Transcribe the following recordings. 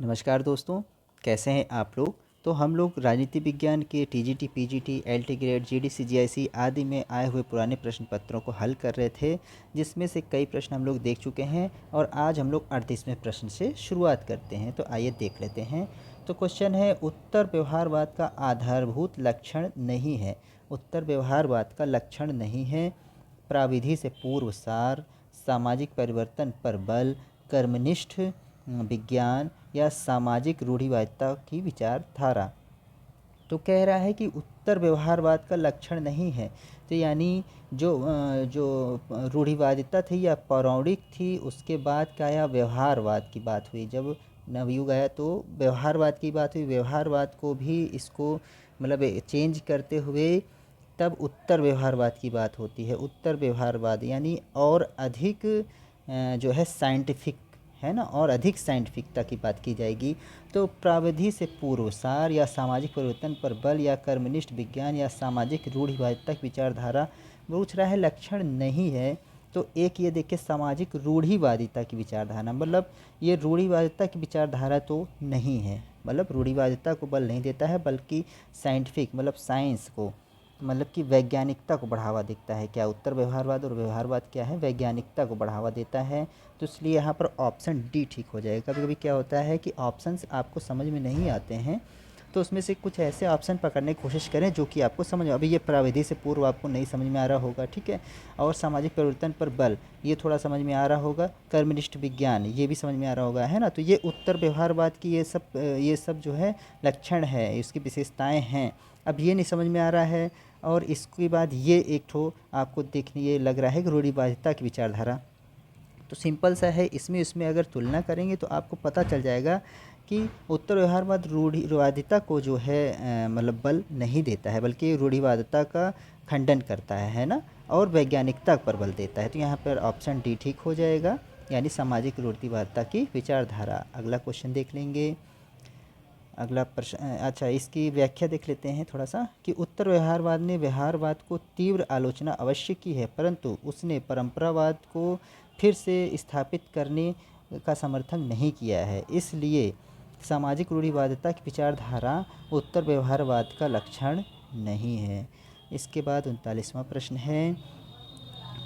नमस्कार दोस्तों, कैसे हैं आप लोग। तो हम लोग राजनीति विज्ञान के TGT, PGT, LT grade, GDC, GIC आदि में आए हुए पुराने प्रश्न पत्रों को हल कर रहे थे, जिसमें से कई प्रश्न हम लोग देख चुके हैं और आज हम लोग 38वें प्रश्न से शुरुआत करते हैं। तो आइए देख लेते हैं। तो क्वेश्चन है, उत्तर व्यवहारवाद का आधारभूत लक्षण नहीं है। उत्तर व्यवहारवाद का लक्षण नहीं है। प्राविधि से पूर्व सार, सामाजिक परिवर्तन पर बल, कर्मनिष्ठ विज्ञान या सामाजिक रूढ़िवादिता की विचारधारा। तो कह रहा है कि उत्तर व्यवहारवाद का लक्षण नहीं है। तो यानी जो रूढ़िवादिता थी या पौराणिक थी, उसके बाद क्या आया, व्यवहारवाद की बात हुई। जब नवयुग आया तो व्यवहारवाद की बात हुई। व्यवहारवाद को भी इसको मतलब चेंज करते हुए तब उत्तर व्यवहारवाद की बात होती है। उत्तर व्यवहारवाद यानी और अधिक जो है साइंटिफिक है ना, और अधिक साइंटिफिकता की बात की जाएगी। तो प्राविधि से पूर्व सार या सामाजिक परिवर्तन पर बल या कर्मनिष्ठ विज्ञान या सामाजिक रूढ़िवादिता की विचारधारा पूछ रहा है, लक्षण नहीं है। तो एक ये देखिए, सामाजिक रूढ़िवादिता की विचारधारा, मतलब ये रूढ़िवादिता की विचारधारा तो नहीं है। मतलब रूढ़िवादिता को बल नहीं देता है, बल्कि साइंटिफिक मतलब साइंस को, मतलब कि वैज्ञानिकता को बढ़ावा देता है। क्या उत्तर व्यवहारवाद और व्यवहारवाद क्या है, वैज्ञानिकता को बढ़ावा देता है। तो इसलिए यहाँ पर ऑप्शन डी ठीक हो जाएगा। कभी कभी क्या होता है कि ऑप्शंस आपको समझ में नहीं आते हैं, तो उसमें से कुछ ऐसे ऑप्शन पकड़ने की कोशिश करें जो कि आपको समझ। अभी ये प्राविधि से पूर्व आपको नहीं समझ में आ रहा होगा, ठीक है। और सामाजिक परिवर्तन पर बल, ये थोड़ा समझ में आ रहा होगा। कर्मनिष्ठ विज्ञान, ये भी समझ में आ रहा होगा, है ना। तो ये उत्तर व्यवहारवाद की ये सब जो है लक्षण है, इसकी विशेषताएँ हैं। अब ये नहीं समझ में आ रहा है। और इसके बाद ये एक ठो आपको देखने ये लग रहा है कि रूढ़िवादिता की विचारधारा। तो सिंपल सा है, इसमें इसमें अगर तुलना करेंगे तो आपको पता चल जाएगा कि उत्तर व्यवहारवाद रूढ़िवादिता को जो है मतलब बल नहीं देता है, बल्कि रूढ़िवादिता का खंडन करता है ना, और वैज्ञानिकता पर बल देता है। तो यहाँ पर ऑप्शन डी ठीक हो जाएगा, यानी सामाजिक रूढ़िवादिता की विचारधारा। अगला क्वेश्चन देख लेंगे। अगला प्रश्न, अच्छा इसकी व्याख्या देख लेते हैं थोड़ा सा, कि उत्तर व्यवहारवाद ने व्यवहारवाद को तीव्र आलोचना अवश्य की है, परंतु उसने परंपरावाद को फिर से स्थापित करने का समर्थन नहीं किया है। इसलिए सामाजिक रूढ़िवादिता की विचारधारा उत्तर व्यवहारवाद का लक्षण नहीं है। इसके बाद 39वां प्रश्न है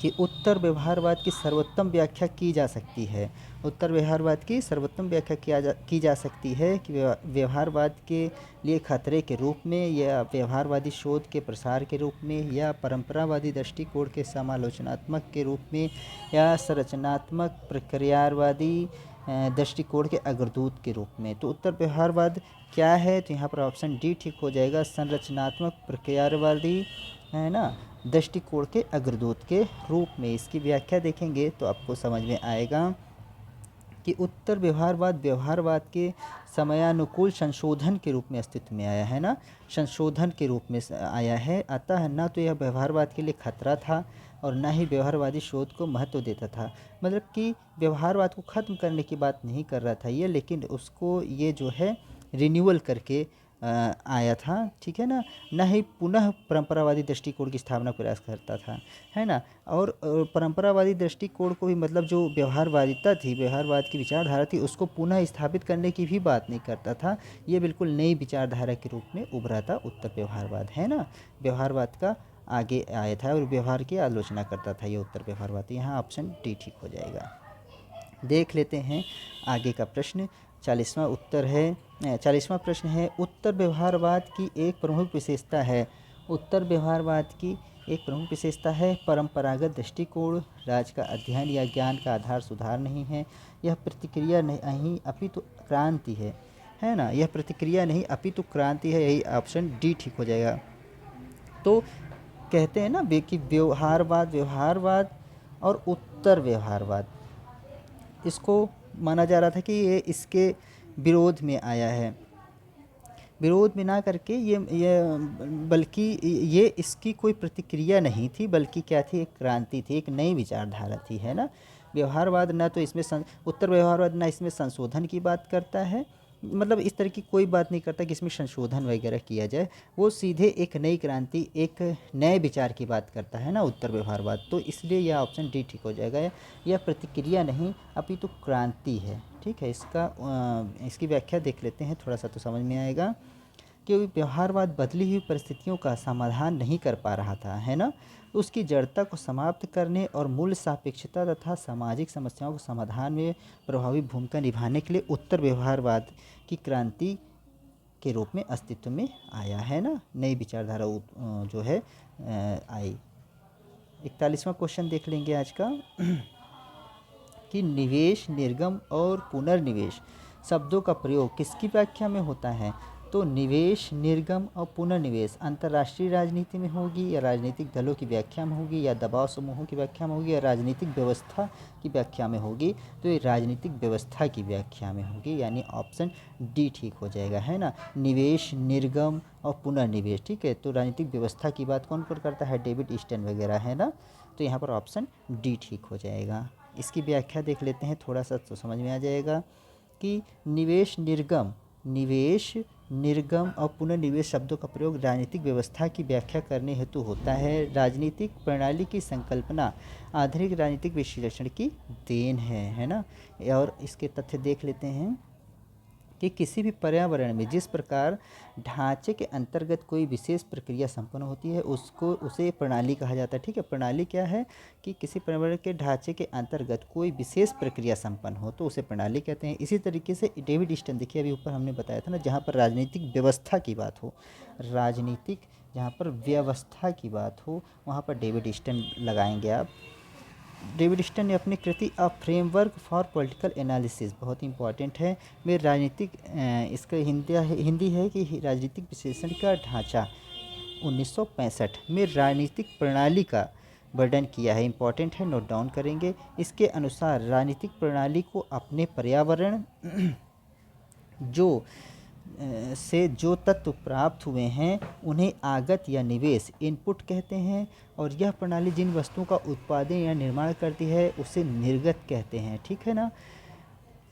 कि उत्तर व्यवहारवाद की सर्वोत्तम व्याख्या की जा सकती है। उत्तर व्यवहारवाद की सर्वोत्तम व्याख्या की जा सकती है कि व्यवहारवाद के लिए खतरे के रूप में, या व्यवहारवादी शोध के प्रसार के रूप में, या परंपरावादी दृष्टिकोण के समालोचनात्मक के रूप में, या संरचनात्मक प्रक्रियावादी दृष्टिकोण के अग्रदूत के रूप में। तो उत्तर व्यवहारवाद क्या है, तो यहाँ पर ऑप्शन डी ठीक हो जाएगा, संरचनात्मक प्रक्रियावादी, है ना, दृष्टिकोण के अग्रदूत के रूप में। इसकी व्याख्या देखेंगे तो आपको समझ में आएगा कि उत्तर व्यवहारवाद व्यवहारवाद के समयानुकूल संशोधन के रूप में अस्तित्व में आया है ना, संशोधन के रूप में आया है। अतः न तो यह व्यवहारवाद के लिए खतरा था और न ही व्यवहारवादी शोध को महत्व देता था। मतलब कि व्यवहारवाद को ख़त्म करने की बात नहीं कर रहा था ये, लेकिन उसको ये जो है रिन्यूअल करके आया था, ठीक है ना। न ही पुनः परंपरावादी दृष्टिकोण की स्थापना का प्रयास करता था, है ना। और परंपरावादी दृष्टिकोण को भी, मतलब जो व्यवहारवादिता थी, व्यवहारवाद की विचारधारा थी, उसको पुनः स्थापित करने की भी बात नहीं करता था। ये बिल्कुल नई विचारधारा के रूप में उभरा था उत्तर व्यवहारवाद, है ना। व्यवहारवाद का आगे आया था और व्यवहार की आलोचना करता था ये उत्तर व्यवहारवाद। यहाँ ऑप्शन डी ठीक हो जाएगा। देख लेते हैं आगे का प्रश्न। 40वां प्रश्न है, उत्तर व्यवहारवाद की एक प्रमुख विशेषता है। उत्तर व्यवहारवाद की एक प्रमुख विशेषता है परंपरागत दृष्टिकोण। राज का अध्ययन या ज्ञान का आधार सुधार नहीं है। यह प्रतिक्रिया नहीं अपितु क्रांति है ना। यह प्रतिक्रिया नहीं अपितु क्रांति है। यही ऑप्शन डी ठीक हो जाएगा। तो कहते हैं ना कि व्यवहारवाद व्यवहारवाद और उत्तर व्यवहारवाद, इसको माना जा रहा था कि ये इसके विरोध में आया है। विरोध में ना करके ये बल्कि ये इसकी कोई प्रतिक्रिया नहीं थी, बल्कि क्या थी, एक क्रांति थी, एक नई विचारधारा थी, है ना। व्यवहारवाद ना तो इसमें उत्तर व्यवहारवाद ना इसमें संशोधन की बात करता है, मतलब इस तरह की कोई बात नहीं करता कि इसमें संशोधन वगैरह किया जाए। वो सीधे एक नई क्रांति, एक नए विचार की बात करता है ना उत्तर व्यवहारवाद। तो इसलिए यह ऑप्शन डी ठीक हो जाएगा। यह प्रतिक्रिया नहीं अपितु क्रांति है। ठीक है, इसकी व्याख्या देख लेते हैं, थोड़ा सा तो समझ में आएगा कि व्यवहारवाद बदली हुई परिस्थितियों का समाधान नहीं कर पा रहा था, है ना। उसकी जड़ता को समाप्त करने और मूल्य सापेक्षता तथा सामाजिक समस्याओं के समाधान में प्रभावी भूमिका निभाने के लिए उत्तर व्यवहारवाद की क्रांति के रूप में अस्तित्व में आया, है ना। नई विचारधारा जो है आई। 41वां क्वेश्चन देख लेंगे आज का कि निवेश, निर्गम और पुनर्निवेश शब्दों का प्रयोग किसकी व्याख्या में होता है। तो निवेश, निर्गम और पुनर्निवेश अंतर्राष्ट्रीय राजनीति में होगी, या राजनीतिक दलों की व्याख्या में होगी, या दबाव समूहों की व्याख्या में होगी, या राजनीतिक व्यवस्था की व्याख्या में होगी। तो ये राजनीतिक व्यवस्था की व्याख्या में होगी, यानी ऑप्शन डी ठीक हो जाएगा, है ना। निवेश, निर्गम और पुनर्निवेश, ठीक है। तो राजनीतिक व्यवस्था की बात कौन कौन करता है, डेविड ईस्टन वगैरह, है ना। तो यहाँ पर ऑप्शन डी ठीक हो जाएगा। इसकी व्याख्या देख लेते हैं, थोड़ा सा तो समझ में आ जाएगा कि निवेश, निर्गम और पुनर्निवेश शब्दों का प्रयोग राजनीतिक व्यवस्था की व्याख्या करने हेतु होता है। राजनीतिक प्रणाली की संकल्पना आधुनिक राजनीतिक विश्लेषण की देन है ना। और इसके तथ्य देख लेते हैं कि किसी भी पर्यावरण में जिस प्रकार ढांचे के अंतर्गत कोई विशेष प्रक्रिया संपन्न होती है उसे प्रणाली कहा जाता है। ठीक है, प्रणाली क्या है कि किसी पर्यावरण के ढांचे के अंतर्गत कोई विशेष प्रक्रिया संपन्न हो तो उसे प्रणाली कहते हैं। इसी तरीके से डेविड ईस्टन, देखिए अभी ऊपर हमने बताया था ना, जहाँ पर राजनीतिक व्यवस्था की बात हो, राजनीतिक जहाँ पर व्यवस्था की बात हो वहाँ पर डेविड ईस्टन लगाएंगे आप। डेविड ईस्टन ने अपनी कृति a framework for political analysis, बहुत इंपॉर्टेंट है, में राजनीतिक इसका हिंदी है कि राजनीतिक विश्लेषण का ढांचा 1965 में राजनीतिक प्रणाली का वर्णन किया है। इंपॉर्टेंट है, नोट डाउन करेंगे। इसके अनुसार राजनीतिक प्रणाली को अपने पर्यावरण से जो तत्व प्राप्त हुए हैं उन्हें आगत या निवेश इनपुट कहते हैं, और यह प्रणाली जिन वस्तुओं का उत्पादन या निर्माण करती है उसे निर्गत कहते हैं। ठीक है ना।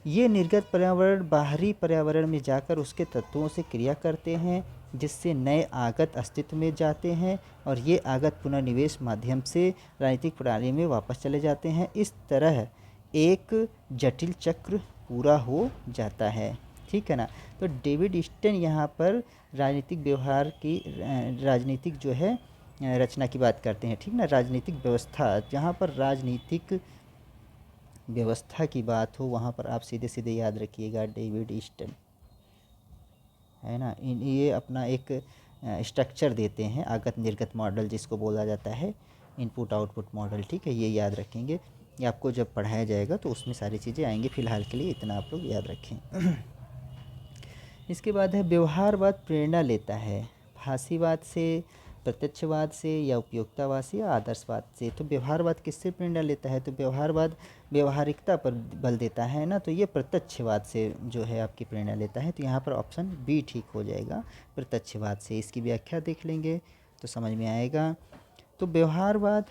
ये निर्गत पर्यावरण बाहरी पर्यावरण में जाकर उसके तत्वों से क्रिया करते हैं जिससे नए आगत अस्तित्व में जाते हैं, और ये आगत पुनर्निवेश माध्यम से राजनीतिक प्रणाली में वापस चले जाते हैं। इस तरह एक जटिल चक्र पूरा हो जाता है। ठीक है ना। तो डेविड ईस्टन यहाँ पर राजनीतिक व्यवहार की राजनीतिक जो है रचना की बात करते हैं। ठीक ना, राजनीतिक व्यवस्था, जहाँ पर राजनीतिक व्यवस्था की बात हो वहाँ पर आप सीधे सीधे याद रखिएगा डेविड ईस्टन, है ना। ये अपना एक स्ट्रक्चर देते हैं, आगत निर्गत मॉडल जिसको बोला जाता है, इनपुट आउटपुट मॉडल। ठीक है, ये याद रखेंगे, ये आपको जब पढ़ाया जाएगा तो उसमें सारी चीज़ें आएंगी। फिलहाल के लिए इतना आप लोग याद रखें। इसके बाद है व्यवहारवाद प्रेरणा लेता है फासीवाद से, प्रत्यक्षवाद से, या उपयोगितावाद से, या आदर्शवाद से। तो व्यवहारवाद किससे प्रेरणा लेता है, तो व्यवहारवाद व्यवहारिकता पर बल देता है ना। तो ये प्रत्यक्षवाद से जो है आपकी प्रेरणा लेता है। तो यहाँ पर ऑप्शन बी ठीक हो जाएगा, प्रत्यक्षवाद से। इसकी व्याख्या देख लेंगे तो समझ में आएगा। तो व्यवहारवाद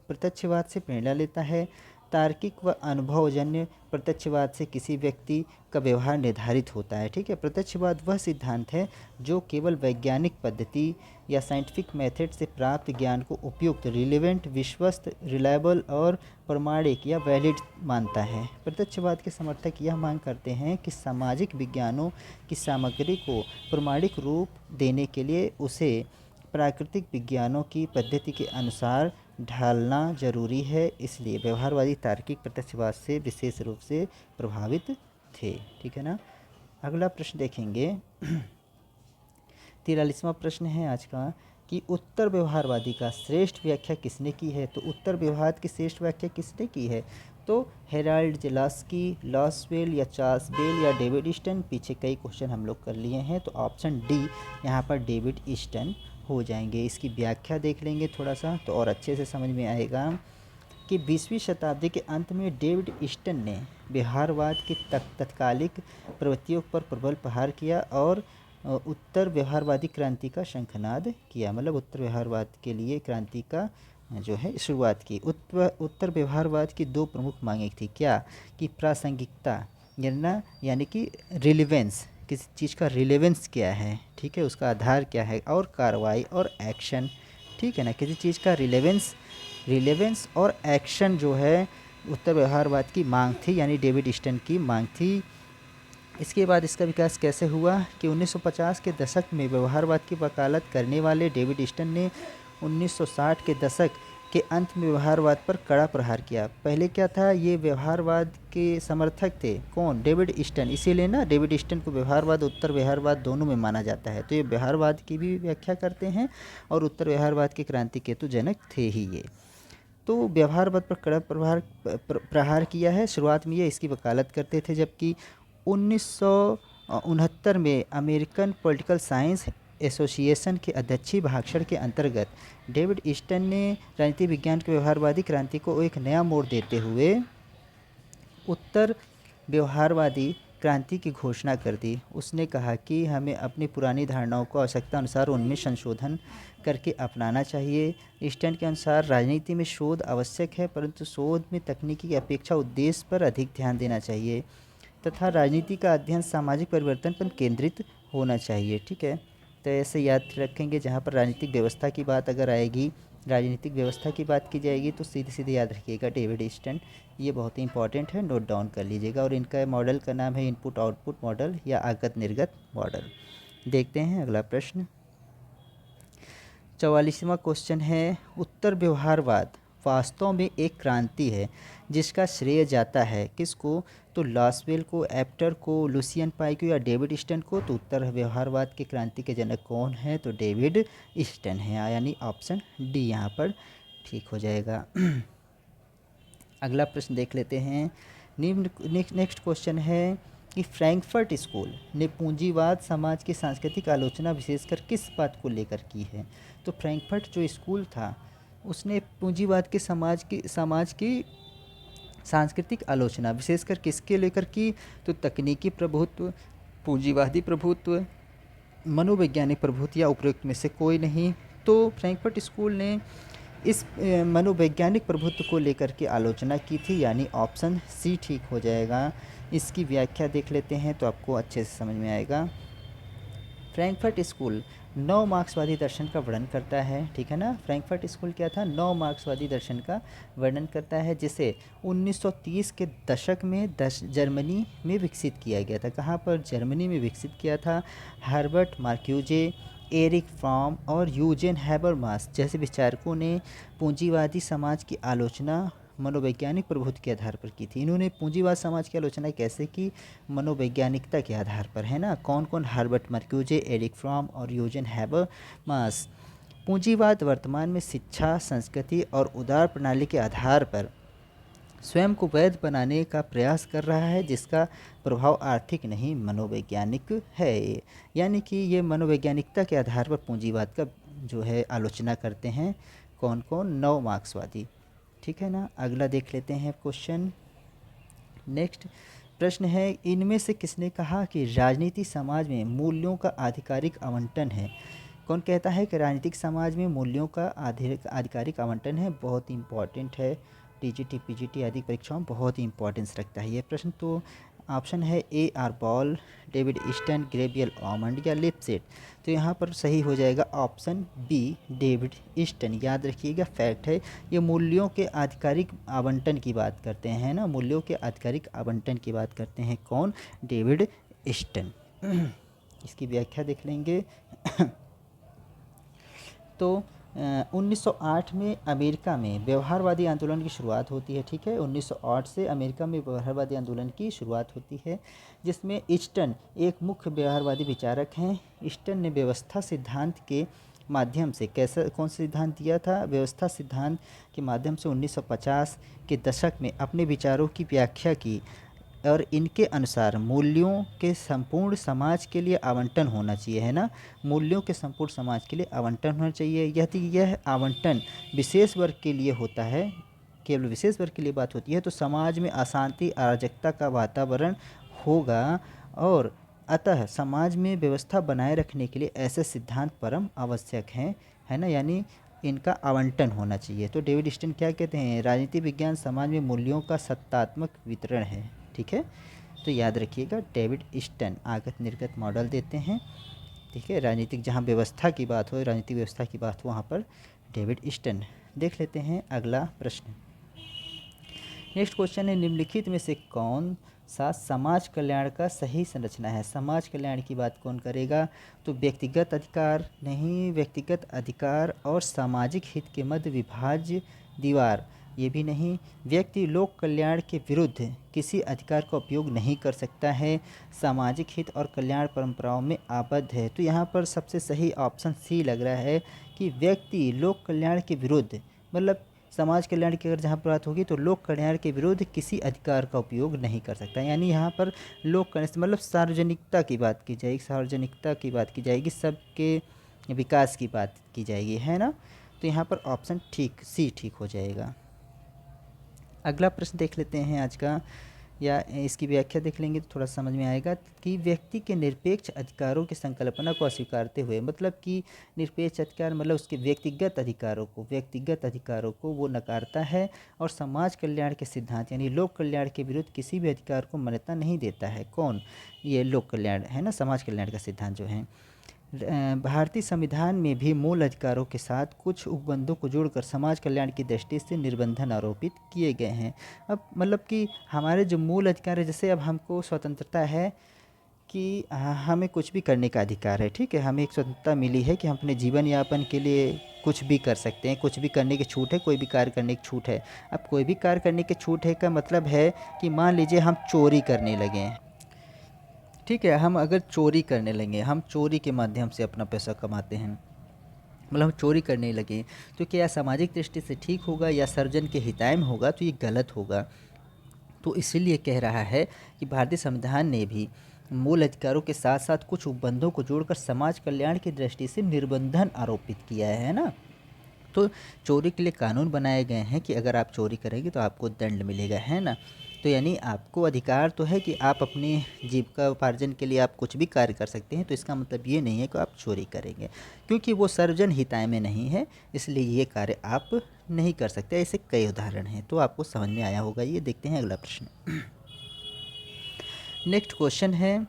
प्रत्यक्षवाद से प्रेरणा लेता है। तार्किक व अनुभवजन्य प्रत्यक्षवाद से किसी व्यक्ति का व्यवहार निर्धारित होता है। ठीक है, प्रत्यक्षवाद वह सिद्धांत है जो केवल वैज्ञानिक पद्धति या साइंटिफिक मेथड से प्राप्त ज्ञान को उपयुक्त, रिलेवेंट, विश्वस्त, रिलायबल और प्रमाणिक या वैलिड मानता है। प्रत्यक्षवाद के समर्थक यह मांग करते हैं कि सामाजिक विज्ञानों की सामग्री को प्रमाणिक रूप देने के लिए उसे प्राकृतिक विज्ञानों की पद्धति के अनुसार ढालना जरूरी है। इसलिए व्यवहारवादी तार्किक प्रत्यक्षवाद से विशेष रूप से प्रभावित थे। ठीक है ना। अगला प्रश्न देखेंगे। 43वां प्रश्न है आज का कि उत्तर व्यवहारवादी का श्रेष्ठ व्याख्या किसने की है। तो उत्तर व्यवहार की श्रेष्ठ व्याख्या किसने की है, तो हेराल्ड जेलास्की, लॉसवेल, या चार्ल्स बेल, या डेविड ईस्टन। पीछे कई क्वेश्चन हम लोग कर लिए हैं, तो ऑप्शन डी यहाँ पर डेविड ईस्टन हो जाएंगे। इसकी व्याख्या देख लेंगे थोड़ा सा तो और अच्छे से समझ में आएगा कि 20वीं शताब्दी के अंत में डेविड ईस्टन ने व्यवहारवाद की तत्कालिक प्रवृत्तियों पर प्रबल प्रहार किया और उत्तर व्यवहारवादी क्रांति का शंखनाद किया। मतलब उत्तर व्यवहारवाद के लिए क्रांति का जो है शुरुआत की। उत्तर व्यवहारवाद की दो प्रमुख मांगें थी, क्या कि प्रासंगिकता यानी कि रिलेवेंस किसी चीज़ का रिलेवेंस क्या है, ठीक है, उसका आधार क्या है, और कार्रवाई और एक्शन, ठीक है ना, किसी चीज़ का रिलेवेंस और एक्शन जो है उत्तर व्यवहारवाद की मांग थी, यानी डेविड ईस्टन की मांग थी। इसके बाद इसका विकास कैसे हुआ कि 1950 के दशक में व्यवहारवाद की वकालत करने वाले डेविड ईस्टन ने 1960 के दशक के अंत में व्यवहारवाद पर कड़ा प्रहार किया। पहले क्या था, ये व्यवहारवाद के समर्थक थे, कौन, डेविड ईस्टन, इसीलिए ना डेविड ईस्टन को व्यवहारवाद उत्तर व्यवहारवाद दोनों में माना जाता है। तो ये व्यवहारवाद की भी व्याख्या करते हैं और उत्तर व्यवहारवाद के क्रांति केतु जनक थे ही ये। तो व्यवहारवाद पर कड़ा प्रहार किया है। शुरुआत में ये इसकी वकालत करते थे, जबकि 1969 में अमेरिकन पॉलिटिकल साइंस एसोसिएशन के अध्यक्षीय भाषण के अंतर्गत डेविड ईस्टन ने राजनीति विज्ञान के व्यवहारवादी क्रांति को एक नया मोड़ देते हुए उत्तर व्यवहारवादी क्रांति की घोषणा कर दी। उसने कहा कि हमें अपनी पुरानी धारणाओं को आवश्यकता अनुसार उनमें संशोधन करके अपनाना चाहिए। ईस्टन के अनुसार राजनीति में शोध आवश्यक है, परंतु शोध में तकनीकी की अपेक्षा उद्देश्य पर अधिक ध्यान देना चाहिए तथा राजनीति का अध्ययन सामाजिक परिवर्तन पर केंद्रित होना चाहिए, ठीक है। तो ऐसे याद रखेंगे, जहाँ पर राजनीतिक व्यवस्था की बात अगर आएगी, राजनीतिक व्यवस्था की बात की जाएगी, तो सीधे सीधे याद रखिएगा डेविड ईस्टन, ये बहुत ही इंपॉर्टेंट है, नोट डाउन कर लीजिएगा। और इनका मॉडल का नाम है इनपुट आउटपुट मॉडल या आगत निर्गत मॉडल। देखते हैं अगला प्रश्न। 44वां क्वेश्चन है, उत्तर व्यवहारवाद वास्तव में एक क्रांति है जिसका श्रेय जाता है किसको, तो लॉसवेल को, एप्टर को, लुसियन पाई को या डेविड ईस्टन को। तो उत्तर व्यवहारवाद के क्रांति के जनक कौन है, तो डेविड ईस्टन है, यानी ऑप्शन डी यहाँ पर ठीक हो जाएगा। अगला प्रश्न देख लेते हैं। नेक्स्ट क्वेश्चन है कि फ्रैंकफर्ट स्कूल ने पूंजीवाद समाज की सांस्कृतिक आलोचना विशेषकर किस बात को लेकर की है। तो फ्रैंकफर्ट जो स्कूल था उसने पूंजीवाद के समाज की सांस्कृतिक आलोचना विशेषकर किसके लेकर की, तो तकनीकी प्रभुत्व, पूंजीवादी प्रभुत्व, मनोवैज्ञानिक प्रभुत्व या उपरोक्त में से कोई नहीं। तो फ्रैंकफर्ट स्कूल ने इस मनोवैज्ञानिक प्रभुत्व को लेकर के आलोचना की थी, यानी ऑप्शन सी ठीक हो जाएगा। इसकी व्याख्या देख लेते हैं तो आपको अच्छे से समझ में आएगा। फ्रैंकफर्ट स्कूल नव मार्क्सवादी दर्शन का वर्णन करता है, ठीक है ना। फ्रैंकफर्ट स्कूल क्या था, नव मार्क्सवादी दर्शन का वर्णन करता है, जिसे 1930 के दशक में जर्मनी में विकसित किया गया था। कहाँ पर, जर्मनी में विकसित किया था। हर्बर्ट मार्क्यूजे, एरिक फ्रॉम और यूजेन हैबरमास जैसे विचारकों ने पूंजीवादी समाज की आलोचना मनोवैज्ञानिक प्रभुत्व के आधार पर की थी। इन्होंने पूंजीवाद समाज की आलोचना कैसे की, मनोवैज्ञानिकता के आधार पर, है ना। कौन कौन, हर्बर्ट मार्क्यूजे, एरिक फ्रॉम और यूजेन हैबरमास। पूंजीवाद वर्तमान में शिक्षा, संस्कृति और उदार प्रणाली के आधार पर स्वयं को वैध बनाने का प्रयास कर रहा है, जिसका प्रभाव आर्थिक नहीं मनोवैज्ञानिक है। यानी कि ये मनोवैज्ञानिकता के आधार पर पूंजीवाद का जो है आलोचना करते हैं। कौन कौन, नव मार्क्सवादी, ठीक है ना। अगला देख लेते हैं क्वेश्चन। नेक्स्ट प्रश्न है, इनमें से किसने कहा कि राजनीति समाज में मूल्यों का आधिकारिक आवंटन है। कौन कहता है कि राजनीतिक समाज में मूल्यों का आधिकारिक आवंटन है। बहुत इंपॉर्टेंट है, टीजीटी पीजीटी आदि परीक्षाओं में बहुत ही इंपॉर्टेंस रखता है ये प्रश्न। तो ऑप्शन है A R Ball, David Easton, Gabriel Almond या लिपसेट। तो यहाँ पर सही हो जाएगा ऑप्शन बी, डेविड ईस्टन। याद रखिएगा, फैक्ट है, ये मूल्यों के आधिकारिक आवंटन की बात करते हैं ना, मूल्यों के आधिकारिक आवंटन की बात करते हैं। कौन, डेविड ईस्टन। इसकी व्याख्या देख लेंगे। तो 1908 में अमेरिका में व्यवहारवादी आंदोलन की शुरुआत होती है, ठीक है। 1908 से अमेरिका में व्यवहारवादी आंदोलन की शुरुआत होती है, जिसमें ईस्टन एक मुख्य व्यवहारवादी विचारक हैं। ईस्टन ने व्यवस्था सिद्धांत के माध्यम से कैसा, कौन सा सिद्धांत दिया था, व्यवस्था सिद्धांत के माध्यम से 1950 के दशक में अपने विचारों की व्याख्या की और इनके अनुसार मूल्यों के संपूर्ण समाज के लिए आवंटन होना चाहिए, है ना। मूल्यों के संपूर्ण समाज के लिए आवंटन होना चाहिए। यदि यह आवंटन विशेष वर्ग के लिए होता है, केवल विशेष वर्ग के लिए बात होती है, तो समाज में अशांति, अराजकता का वातावरण होगा और अतः समाज में व्यवस्था बनाए रखने के लिए ऐसे सिद्धांत परम आवश्यक हैं, है ना। यानी इनका आवंटन होना चाहिए। तो डेविड ईस्टन क्या कहते हैं, राजनीति विज्ञान समाज में मूल्यों का सत्तात्मक वितरण है, ठीक है। तो याद रखिएगा डेविड स्टन आगत निर्गत मॉडल देते हैं। ठीक है, राजनीतिक जहाँ व्यवस्था की बात हो, राजनीतिक व्यवस्था की बात हो, वहाँ पर डेविड स्टन। देख लेते हैं अगला प्रश्न। नेक्स्ट क्वेश्चन है, निम्नलिखित में से कौन सा समाज कल्याण का सही संरचना है? समाज कल्याण की बात कौन करेगा? तो व्यक्तिगत अधिकार नहीं, व्यक्तिगत अधिकार और सामाजिक हित के मध्य विभाज्य दीवार, ये भी नहीं। व्यक्ति लोक कल्याण के विरुद्ध किसी अधिकार का उपयोग नहीं कर सकता है, सामाजिक हित और कल्याण परंपराओं में आबद्ध है। तो यहाँ पर सबसे सही ऑप्शन सी लग रहा है कि व्यक्ति लोक कल्याण के विरुद्ध, मतलब समाज कल्याण की अगर जहाँ पर बात होगी तो लोक कल्याण के विरुद्ध किसी अधिकार का उपयोग नहीं कर सकता। यानी यहाँ पर लोक कल्याण मतलब सार्वजनिकता की बात की जाएगी, सार्वजनिकता की बात की जाएगी, सबके विकास की बात की जाएगी, है ना। तो यहाँ पर ऑप्शन ठीक सी ठीक हो जाएगा। अगला प्रश्न देख लेते हैं आज का, या इसकी व्याख्या देख लेंगे तो थोड़ा समझ में आएगा कि व्यक्ति के निरपेक्ष अधिकारों की संकल्पना को अस्वीकारते हुए, मतलब कि निरपेक्ष अधिकार मतलब उसके व्यक्तिगत अधिकारों को वो नकारता है और समाज कल्याण के सिद्धांत यानी लोक कल्याण के विरुद्ध किसी भी अधिकार को मान्यता नहीं देता है। कौन? ये लोक कल्याण है ना, समाज कल्याण का सिद्धांत जो है। भारतीय संविधान में भी मूल अधिकारों के साथ कुछ उपबंधों को जोड़कर समाज कल्याण की दृष्टि से निर्बंधन आरोपित किए गए हैं। अब मतलब कि हमारे जो मूल अधिकार है, जैसे अब हमको स्वतंत्रता है कि हमें कुछ भी करने का अधिकार है, ठीक है, हमें एक स्वतंत्रता मिली है कि हम अपने जीवन यापन के लिए कुछ भी कर सकते हैं, कुछ भी करने की छूट है, कोई भी कार्य करने की छूट है। अब कोई भी कार्य करने की छूट है का मतलब है कि मान लीजिए हम चोरी करने लगे हैं, ठीक है, हम अगर चोरी करने लगे, हम चोरी के माध्यम से अपना पैसा कमाते हैं, मतलब हम चोरी करने लगे, तो क्या सामाजिक दृष्टि से ठीक होगा या सर्जन के हिताय में होगा? तो ये गलत होगा। तो इसीलिए कह रहा है कि भारतीय संविधान ने भी मूल अधिकारों के साथ साथ कुछ उपबंधों को जोड़कर समाज कल्याण की दृष्टि से निर्बंधन आरोपित किया है ना। तो चोरी के लिए कानून बनाए गए हैं कि अगर आप चोरी करेंगे तो आपको दंड मिलेगा, है ना। तो यानी आपको अधिकार तो है कि आप अपनी जीविका उपार्जन के लिए आप कुछ भी कार्य कर सकते हैं, तो इसका मतलब ये नहीं है कि आप चोरी करेंगे, क्योंकि वो सर्वजन हिताय में नहीं है, इसलिए ये कार्य आप नहीं कर सकते। ऐसे कई उदाहरण हैं, तो आपको समझ में आया होगा। ये देखते हैं अगला प्रश्न। नेक्स्ट क्वेश्चन है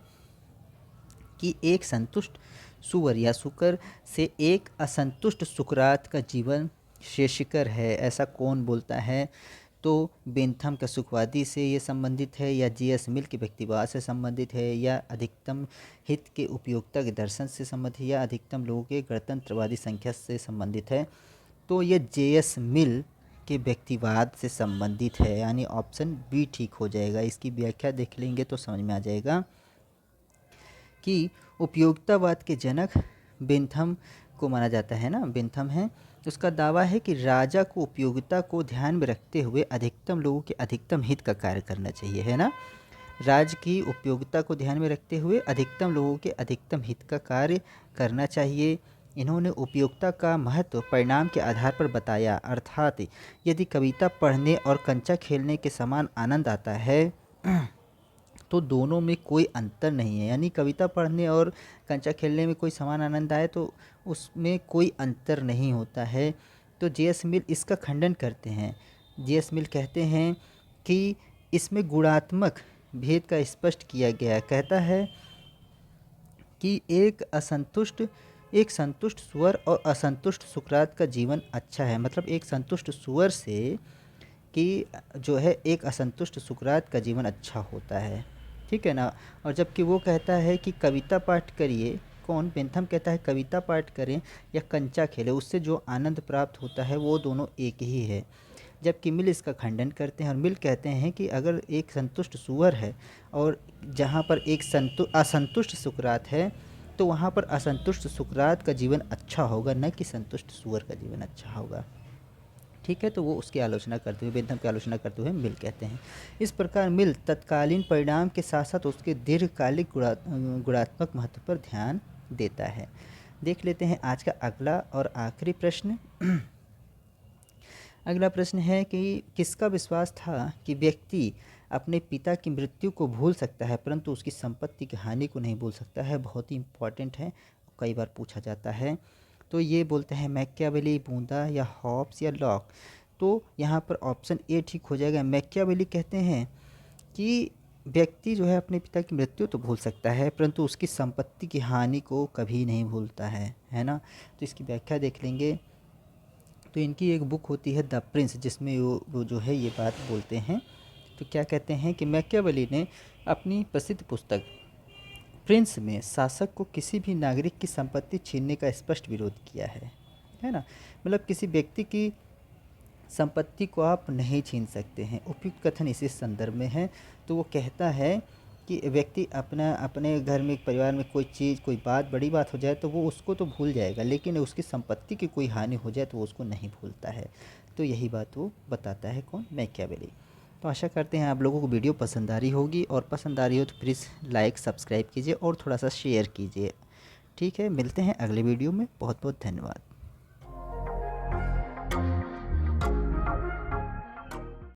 कि एक संतुष्ट सुअर या शुकर से एक असंतुष्ट सुकरात का जीवन श्रेयस्कर है, ऐसा कौन बोलता है? तो बेंथम का सुखवादी से ये संबंधित है, या जीएस मिल के व्यक्तिवाद से संबंधित है, या अधिकतम हित के उपयोगिता के दर्शन से संबंधित है, या अधिकतम लोगों के गणतंत्रवादी संख्या से संबंधित है? तो ये जेएस मिल के व्यक्तिवाद से संबंधित है, यानी ऑप्शन बी ठीक हो जाएगा। इसकी व्याख्या देख लेंगे तो समझ में आ जाएगा कि उपयोगितावाद के जनक बेंथम को माना जाता है ना, बेंथम है। उसका दावा है कि राजा को उपयोगिता को ध्यान में रखते हुए अधिकतम लोगों के अधिकतम हित का कार्य करना चाहिए, है ना। राज्य की उपयोगिता को ध्यान में रखते हुए अधिकतम लोगों के अधिकतम हित का कार्य करना चाहिए। इन्होंने उपयोगिता का महत्व परिणाम के आधार पर बताया, अर्थात यदि कविता पढ़ने और कंचा खेलने के समान आनंद आता है तो दोनों में कोई अंतर नहीं है, यानी कविता पढ़ने और कंचा खेलने में कोई समान आनंद आए तो उसमें कोई अंतर नहीं होता है। तो जेएस मिल इसका खंडन करते हैं। जेएस मिल कहते हैं कि इसमें गुणात्मक भेद का स्पष्ट किया गया है। कहता है कि एक संतुष्ट सुअर और असंतुष्ट सुकरात का जीवन अच्छा है, मतलब एक संतुष्ट सुअर से कि जो है एक असंतुष्ट सुकरात का जीवन अच्छा होता है, ठीक है ना। और जबकि वो कहता है कि कविता पाठ करिए, कौन? बेंथम कहता है कविता पाठ करें या कंचा खेलें, उससे जो आनंद प्राप्त होता है वो दोनों एक ही है। जबकि मिल इसका खंडन करते हैं और मिल कहते हैं कि अगर एक संतुष्ट सुअर है और जहाँ पर एक असंतुष्ट सुकरात है, तो वहाँ पर असंतुष्ट सुकरात का जीवन अच्छा होगा, न कि संतुष्ट सुअर का जीवन अच्छा होगा, ठीक है। तो वो उसकी आलोचना करते हुए, बेंथम की आलोचना करते हुए मिल कहते हैं। इस प्रकार मिल तत्कालीन परिणाम के साथ साथ उसके दीर्घकालिक गुणात्मक महत्व पर ध्यान देता है। देख लेते हैं आज का अगला और आखिरी प्रश्न। अगला प्रश्न है कि किसका विश्वास था कि व्यक्ति अपने पिता की मृत्यु को भूल सकता है परंतु उसकी संपत्ति की हानि को नहीं भूल सकता है? बहुत ही इम्पॉर्टेंट है, कई बार पूछा जाता है। तो ये बोलते हैं मैकियावेली, बूंदा, या हॉब्स, या लॉक। तो यहाँ पर ऑप्शन ए ठीक हो जाएगा। मैकियावेली कहते हैं कि व्यक्ति जो है अपने पिता की मृत्यु तो भूल सकता है, परंतु उसकी संपत्ति की हानि को कभी नहीं भूलता है ना। तो इसकी व्याख्या देख लेंगे। तो इनकी एक बुक होती है द प्रिंस, जिसमें वो जो है ये बात बोलते हैं। तो क्या कहते हैं कि मैकियावेली ने अपनी प्रसिद्ध पुस्तक प्रिंस में शासक को किसी भी नागरिक की संपत्ति छीनने का स्पष्ट विरोध किया है ना। मतलब किसी व्यक्ति की संपत्ति को आप नहीं छीन सकते हैं। उपयुक्त कथन इसी संदर्भ में है। तो वो कहता है कि व्यक्ति अपने घर में, परिवार में कोई चीज़, कोई बात, बड़ी बात हो जाए तो वो उसको तो भूल जाएगा, लेकिन उसकी संपत्ति की कोई हानि हो जाए तो वो उसको नहीं भूलता है। तो यही बात वो बताता है कौन, मैकियावेली। तो आशा करते हैं आप लोगों को वीडियो पसंद आ रही होगी, और पसंद आ रही हो तो प्लीज़ लाइक सब्सक्राइब कीजिए और थोड़ा सा शेयर कीजिए। ठीक है, मिलते हैं अगले वीडियो में। बहुत बहुत धन्यवाद।